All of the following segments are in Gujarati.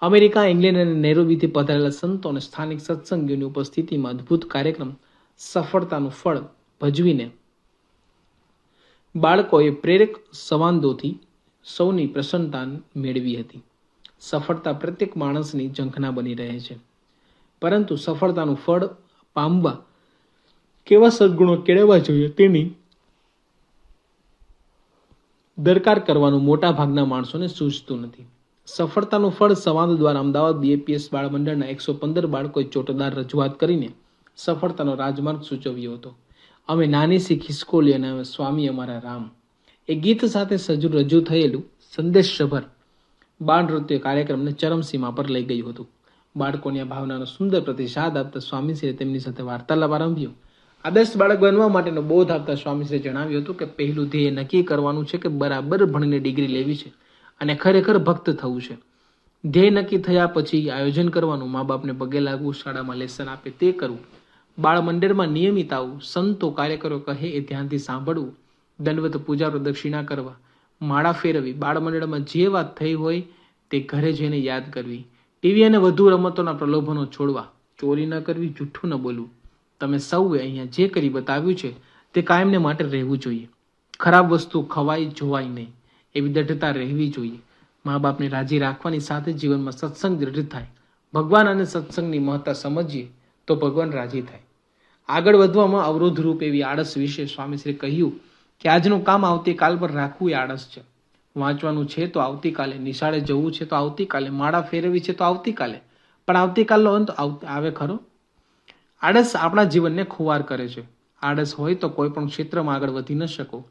અમેરિકા, ઇંગ્લેન્ડ અને નૈરોબીથી પધારેલા સંતો અને સ્થાનિક સત્સંગીઓની ઉપસ્થિતિમાં અદ્ભુત કાર્યક્રમ સફળતાનું ફળ ભજવીને બાળકોએ પ્રેરક સંવાદોથી સૌની પ્રસન્નતા મેળવી હતી. સફળતા પ્રત્યેક માણસની ઝંખના બની રહે છે, પરંતુ સફળતાનું ફળ પામવા કેવા સદગુણો કેળવવા જોઈએ તેની દરકાર કરવાનું મોટા ભાગના માણસોને સૂચતું નથી. સફળતાનું ફળ સંવાદ દ્વારા અમદાવાદ BAPS બાળ મંડળના 115 બાળકોએ ચોટદાર રજૂઆત કરીને સફળતાનો રાજમાર્ગ સૂચવ્યો હતો. અમે નાની સી ખિસકોલી અને સ્વામી અમારા રામ એ ગીત સાથે રજૂ થયેલું સંદેશસભર બાળ નૃત્ય કાર્યક્રમને ચરમસીમા પર લઈ ગયું હતું. બાળકોની આ ભાવનાનો સુંદર પ્રતિસાદ આપતા સ્વામીશ્રીએ તેમની સાથે વાર્તાલાપ આરંભ્યો. આદર્શ બાળક બનવા માટેનો બોધ આપતા સ્વામીશ્રીએ જણાવ્યું હતું કે પહેલું ધ્યેય નક્કી કરવાનું છે કે બરાબર ભણીને ડિગ્રી લેવી છે અને ખરેખર ભક્ત થવું છે. ધ્યેય નક્કી થયા પછી આયોજન કરવાનું, મા બાપને પગે લાગવું, શાળામાં લેસન આપે તે કરવું, બાળ મંદિરમાં નિયમિત આવવું, સંતો કાર્યકરો કહે એ ધ્યાનથી સાંભળવું, દંડવત પૂજા પ્રદક્ષિણા કરવા, માળા ફેરવી, બાળ મંડળમાં જે વાત થઈ હોય તે ઘરે જઈને યાદ કરવી, ટીવી અને વધુ રમતોના પ્રલોભનો છોડવા, ચોરી ન કરવી, જૂઠું ન બોલવું. તમે સૌએ અહીંયા જે કરી બતાવ્યું છે તે કાયમને માટે રહેવું જોઈએ. ખરાબ વસ્તુ ખવાય જોવાય નહીં એવી દૃઢતા રહેવી જોઈએ. મા બાપને રાજી રાખવાની સાથે જીવનમાં સત્સંગ દૃઢ થાય. ભગવાન અને સત્સંગની મહત્તા સમજીએ તો ભગવાન રાજી થાય. આગળ વધવામાં અવરોધરૂપ એવી આળસ વિશે સ્વામીશ્રીએ કહ્યું કે આજનું કામ આવતીકાલ પર રાખવું એ આળસ છે. વાંચવાનું છે તો આવતીકાલે, નિશાળે જવું છે તો આવતીકાલે, માળા ફેરવી છે તો આવતીકાલે, પણ આવતીકાલનો અંત આવે ખરો? આળસ આપણા જીવનને ખુવાર કરે છે. આળસ હોય તો કોઈ પણ ક્ષેત્રમાં આગળ વધી ન શકો.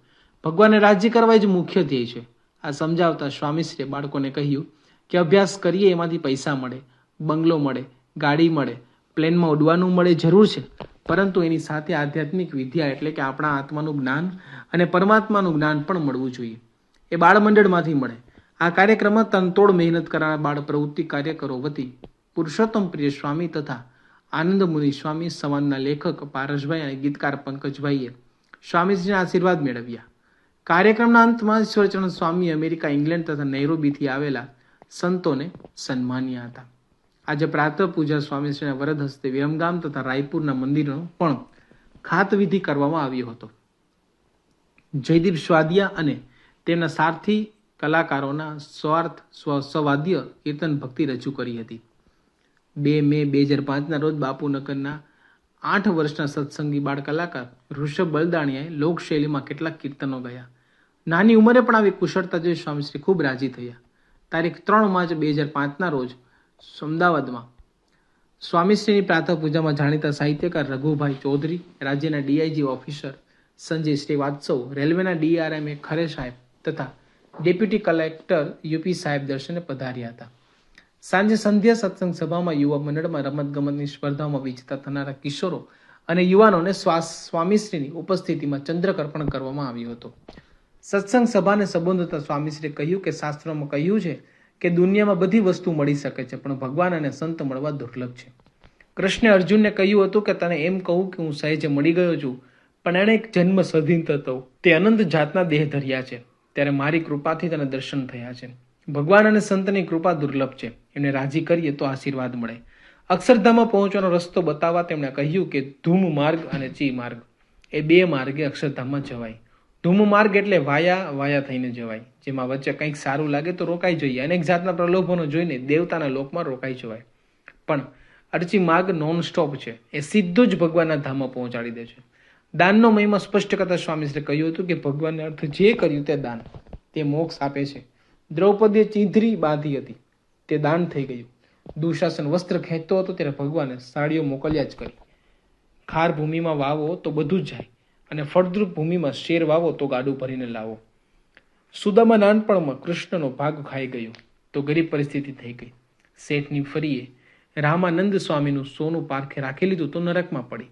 ભગવાનને રાજી કરવા જ મુખ્ય ધ્યેય છે. આ સમજાવતા સ્વામીશ્રીએ બાળકોને કહ્યું કે અભ્યાસ કરીએ એમાંથી પૈસા મળે, બંગલો મળે, ગાડી મળે, પ્લેનમાં ઉડવાનું મળે, જરૂર છે, પરંતુ એની સાથે આધ્યાત્મિક વિદ્યા એટલે કે આપણા આત્માનું જ્ઞાન અને પરમાત્માનું જ્ઞાન પણ મળવું જોઈએ. એ બાળ મંડળમાંથી મળે. આ કાર્યક્રમમાં તનતોડ મહેનત કરનાર બાળ પ્રવૃત્તિ કાર્યકરો વતી પુરુષોત્તમ પ્રિય સ્વામી તથા આનંદ મુનિ સ્વામી, સંવાદના લેખક પારસભાઈ અને ગીતકાર પંકજભાઈએ સ્વામીજીના આશીર્વાદ મેળવ્યા. કાર્યક્રમના અંતમાં ઈશ્વરચંદ્ર સ્વામી અમેરિકા, ઇંગ્લેન્ડ તથા નૈરોબીથી આવેલા સંતોને સન્માન્યા હતા. આજે પ્રાતઃ પૂજા સ્વામીશ્રીના વરદ હસ્તે વિરમગામ તથા રાયપુરના મંદિરનો પણ ખાતવિધિ કરવામાં આવ્યો હતો. જયદીપ સ્વાદિયા અને તેમના સારથી કલાકારોના સ્વાર્થ સ્વવાદ્ય કીર્તન ભક્તિ રજૂ કરી હતી. 2 મે 2005ના રોજ બાપુનગરના 8 વર્ષના સત્સંગી બાળ કલાકાર ઋષભ બલદાણિયાએ લોકશૈલીમાં કેટલાક કીર્તનો ગયા. નાની ઉંમરે પણ આવી કુશળતા જોઈ સ્વામીશ્રી ખૂબ રાજી થયા. તારીખ 3 માર્ચ 2005ના રોજ અમદાવાદમાં સ્વામીશ્રીની પ્રાતઃ પૂજામાં જાણીતા સાહિત્યકાર રઘુભાઈ ચૌધરી, રાજ્યના DIG ઓફિસર સંજય શ્રીવાસ્તવ, રેલવેના DRM ખરે સાહેબ તથા ડેપ્યુટી કલેક્ટર UP સાહેબ દર્શને પધાર્યા હતા. સાંજે સંધ્યા સત્સંગ સભામાં યુવા મંડળમાં રમતગમતની સ્પર્ધાઓમાં વિજેતા થનારા કિશોરો અને યુવાનોને સ્વામીશ્રીની ઉપસ્થિતિમાં ચંદ્રક અર્પણ કરવામાં આવ્યો હતો. સત્સંગ સભાને સંબોધતા સ્વામીશ્રીએ કહ્યું કે શાસ્ત્રોમાં કહ્યું છે કે દુનિયામાં બધી વસ્તુ મળી શકે છે, પણ ભગવાન અને સંત મળવા દુર્લભ છે. કૃષ્ણે અર્જુનને કહ્યું હતું કે તને એમ કહું કે હું સહેજે મળી ગયો છું, પણ એણે એક જન્મ સધીન થતો તે અનંત જાતના દેહ ધર્યા છે, ત્યારે મારી કૃપાથી તને દર્શન થયા છે. ભગવાન અને સંતની કૃપા દુર્લભ છે. એમને રાજી કરીએ તો આશીર્વાદ મળે. અક્ષરધામમાં પહોંચવાનો રસ્તો બતાવવા તેમણે કહ્યું કે ધૂમ માર્ગ અને ચી માર્ગ એ 2 માર્ગે અક્ષરધામમાં જવાય. ધૂમ માર્ગ એટલે વાયા થઈને જવાય, જેમાં વચ્ચે કંઈક સારું લાગે તો રોકાઈ જઈએ, અનેક જાતના પ્રલોભનો જોઈને દેવતાના લોકમાં રોકાઈ જવાય. પણ અરચી માર્ગ નોન સ્ટોપ છે, એ સીધું જ ભગવાનના ધામમાં પહોંચાડી દે છે. દાનનો મહિમા સ્પષ્ટ કરતા સ્વામીશ્રીએ કહ્યું હતું કે ભગવાનને અર્થ જે કર્યું તે દાન, તે મોક્ષ આપે છે. દ્રૌપદીએ ચીંધરી બાંધી હતી, તે દાન થઈ ગયું. દુશાસન વસ્ત્ર ખેંચતો હતો ત્યારે ભગવાને સાડીઓ મોકલ્યા જ કરી. ખાર ભૂમિમાં વાવો તો બધું જ જાય, અને ફળદ્રુપ ભૂમિમાં શેર વાવો તો ગાડું ભરીને લાવો. સુદામા નાનપણમાં કૃષ્ણનો ભાગ ખાઈ ગયો તો ગરીબ પરિસ્થિતિ થઈ ગઈ. શેઠની ફરીએ રામાનંદ સ્વામીનું સોનું પારખે રાખી લીધું તો નરકમાં પડી.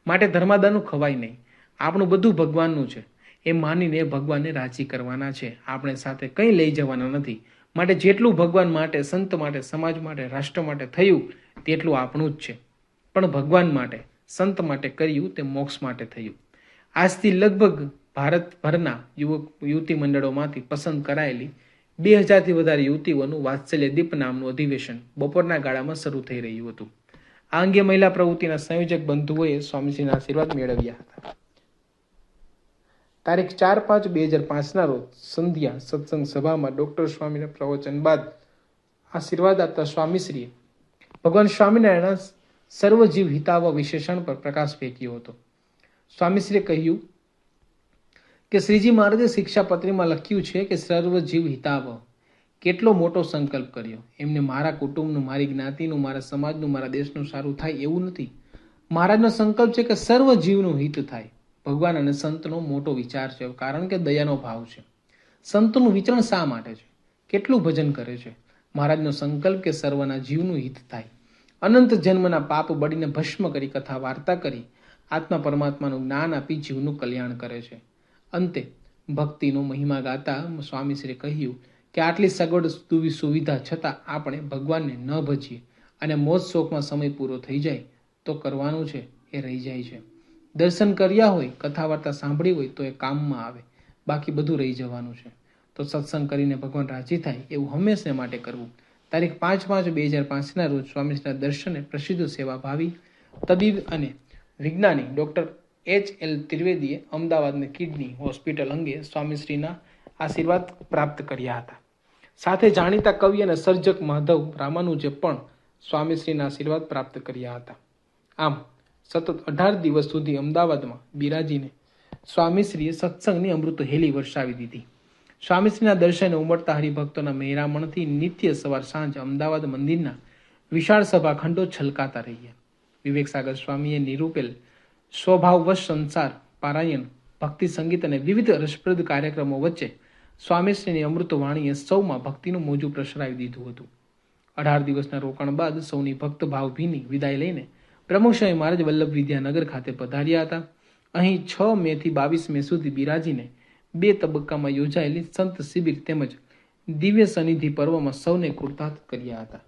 માટે ધર્માદાનું ખવાય નહીં. આપણું બધું ભગવાનનું છે એ માનીને ભગવાનને રાજી કરવાના છે. આપણે સાથે કંઈ લઈ જવાના નથી. માટે જેટલું ભગવાન માટે, સંત માટે, સમાજ માટે, રાષ્ટ્ર માટે થયું તેટલું આપણું જ છે. પણ ભગવાન માટે, સંત માટે કર્યું તે મોક્ષ માટે થયું. આજથી લગભગ ભારતભરના યુવતી મંડળોમાંથી પસંદ કરાયેલી 2000થી વધારે યુવતીઓનું વાત્સલ્ય દીપ નામનું અધિવેશન બપોરના ગાળામાં શરૂ થઈ રહ્યું હતું. આ અંગે મહિલા પ્રવૃત્તિના સંયોજક બંધુઓએ સ્વામીશ્રીના આશીર્વાદ મેળવ્યા હતા. તારીખ 4/5/2005ના રોજ સંધ્યા સત્સંગ સભામાં ડોક્ટર સ્વામીના પ્રવચન બાદ આશીર્વાદ આપતા સ્વામીશ્રીએ ભગવાન સ્વામિનારાયણના સર્વજીવ હિતાવ વિશેષણ પર પ્રકાશ ફેંક્યો હતો. સ્વામીશ્રીએ કહ્યું કે શ્રીજી મહારાજે શિક્ષાપત્રીમાં લખ્યું છે કે સર્વજીવ હિતાવ કેટલો મોટો સંકલ્પ કર્યો. એમને મારા કુટુંબનું, મારી જ્ઞાતિનું, મારા સમાજનું, મારા દેશનું સારું થાય એવું નથી. મહારાજનો સંકલ્પ છે કે સર્વ જીવનું હિત થાય. ભગવાન અને સંતનો મોટો વિચાર છે, કારણ કે દયાનો ભાવ છે. સંતોનું વિચરણ શા માટે છે? કેટલું ભજન કરે છે? મહારાજનો સંકલ્પ કે સર્વના જીવનું હિત થાય. અનંત જન્મના પાપ બળીને ભસ્મ કરી કથા વાર્તા કરી આત્મા પરમાત્માનું જ્ઞાન આપી જીવનું કલ્યાણ કરે છે. અંતે ભક્તિનો મહિમા ગાતા સ્વામીશ્રીએ કહ્યું કે આટલી સગવડ સુવિધા છતાં આપણે ભગવાનને ન ભજીએ અને મોજ શોખમાં સમય પૂરો થઈ જાય તો કરવાનું છે એ રહી જાય છે. દર્શન કર્યા હોય, કથા વાર્તા સાંભળી હોય તો એ કામમાં આવે, બાકી બધું રહી જવાનું છે. તો સત્સંગ કરીને ભગવાન રાજી થાય એવું હંમેશા માટે કરવું. તારીખ 5/5/2005ના રોજ સ્વામીશ્રીના દર્શને પ્રસિદ્ધ સેવાભાવી તબીબ અને વિજ્ઞાની ડોક્ટર H.L. ત્રિવેદીએ અમદાવાદની કિડની હોસ્પિટલ અંગે સ્વામીશ્રીના આશીર્વાદ પ્રાપ્ત કર્યા હતા. સાથે જાણીતા કવિ અને સર્જક માધવ રામાનુજે પણ સ્વામીશ્રીના આશીર્વાદ પ્રાપ્ત કર્યા હતા. આમ સતત 18 દિવસ સુધી અમદાવાદમાં બિરાજીને સ્વામીશ્રીએ સત્સંગની અમૃત હેલી વર્ષાવી દીધી. સ્વામીશ્રીના દર્શને ઉમટતા હરિભક્તોના મહેરામણથી નિત્ય સવાર સાંજ અમદાવાદ મંદિરના વિશાળ સભાખંડો છલકાતા રહ્યા. વિવેક સાગર સ્વામીએ નિરૂપેલ સ્વભાવવશ સંસાર, પારાયણ, ભક્તિ સંગીત અને વિવિધ રસપ્રદ કાર્યક્રમો વચ્ચે સ્વામીશ્રીની અમૃત વાણીએ સૌમાં ભક્તિનું મોજું પ્રસરાવી દીધું હતું. 18 દિવસના રોકાણ બાદ સૌની ભક્ત ભાવભીની વિદાય લઈને પ્રમુખ સ્વામી મહારાજ વલ્લભ વિદ્યાનગર ખાતે પધાર્યા હતા. અહીં 6 મેથી 22 મે સુધી બિરાજીને 2 તબક્કામાં યોજાયેલી સંત શિબિર તેમજ દિવ્ય સનિધિ પર્વમાં સૌને કૃતાર્થ કર્યા હતા.